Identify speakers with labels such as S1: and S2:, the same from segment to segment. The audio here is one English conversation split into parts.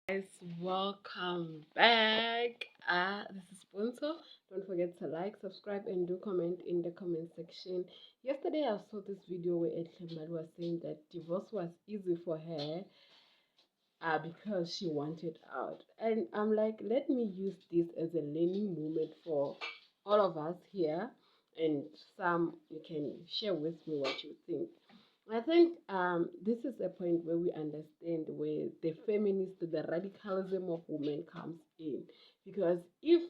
S1: Guys, welcome back. This is Bunso. Don't forget to like, subscribe, and do comment in the comment section. Yesterday, I saw this video where Ed was saying that divorce was easy for her because she wanted out. And I'm like, let me use this as a learning moment for all of us here. And some, you can share with me what you think. I think this is a point where we understand where the feminist, the radicalism of women comes in. Because if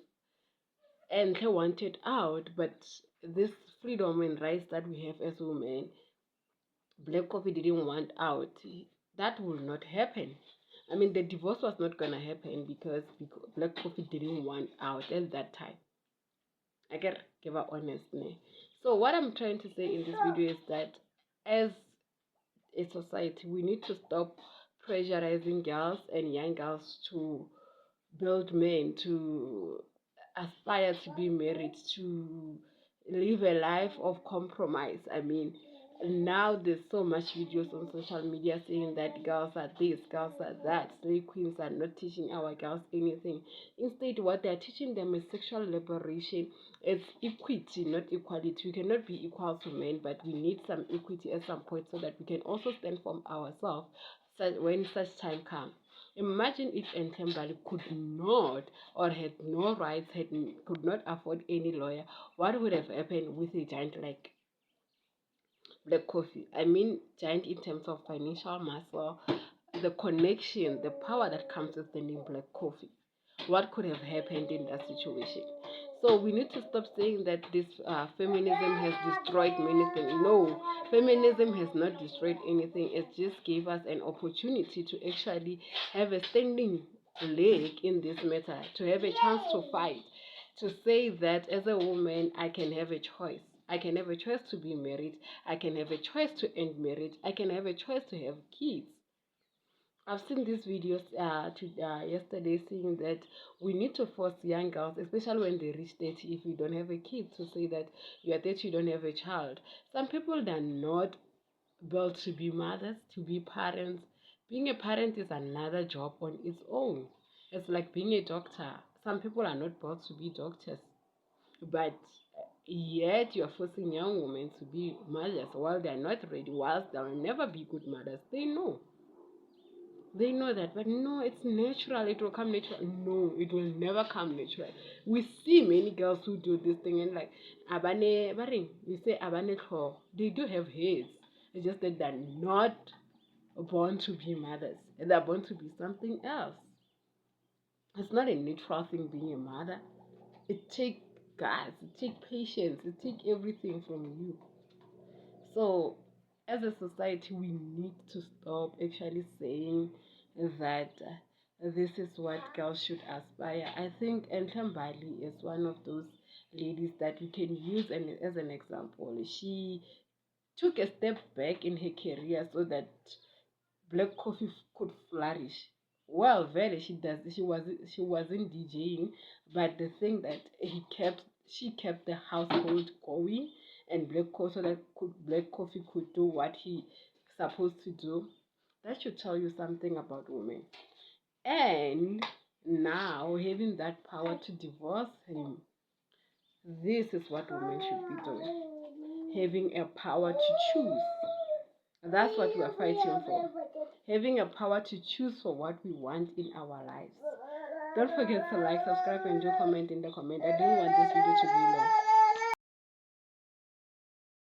S1: Enhle wanted out, but this freedom and rights that we have as women, Black Coffee didn't want out, that will not happen. I mean, the divorce was not going to happen because Black Coffee didn't want out at that time. I can give her honestly. So what I'm trying to say in this video is that as a society, we need to stop pressurizing girls and young girls to build men, to aspire to be married, to live a life of compromise. I mean, now there's so much videos on social media saying that girls are this, girls are that, slave queens are not teaching our girls anything. Instead, what they're teaching them is sexual liberation. It's equity, not equality. We cannot be equal to men, but we need some equity at some point so that we can also stand for ourselves when such time comes. Imagine if Ntembali could not or had no rights, could not afford any lawyer. What would have happened with a giant like Black Coffee? I mean, giant in terms of financial muscle, the connection, the power that comes with the name Black Coffee. What could have happened in that situation? So we need to stop saying that this feminism has destroyed many things. No, feminism has not destroyed anything. It just gave us an opportunity to actually have a standing leg in this matter, to have a chance to fight, to say that as a woman, I can have a choice. I can have a choice to be married. I can have a choice to end marriage. I can have a choice to have kids. I've seen these videos yesterday saying that we need to force young girls, especially when they reach 30, if you don't have a kid, to say that you are 30, you don't have a child. Some people are not built to be mothers, to be parents. Being a parent is another job on its own. It's like being a doctor. Some people are not built to be doctors, but yet you're forcing young women to be mothers while they're not ready, whilst they'll never be good mothers. They know that, but no, it's natural. It will come natural. No, it will never come natural. We see many girls who do this thing and like abane baring. We say abane tlho. They do have heads. It's just that they're not born to be mothers. They're born to be something else. It's not a natural thing being a mother. It takes guts. It takes patience. It takes everything from you. So, as a society, we need to stop actually saying that this is what girls should aspire. I think Ntambali is one of those ladies that we can use as an example. She took a step back in her career so that Black Coffee could flourish. Well, very she does. She wasn't DJing, but the thing that she kept the household going, and Black Coffee could do what he supposed to do. That should tell you something about women. And now having that power to divorce him, this is what women should be doing. Having a power to choose. That's what we are fighting for. Having a power to choose for what we want in our lives. Don't forget to like, subscribe, and do comment in the comment. I didn't want this video to be long.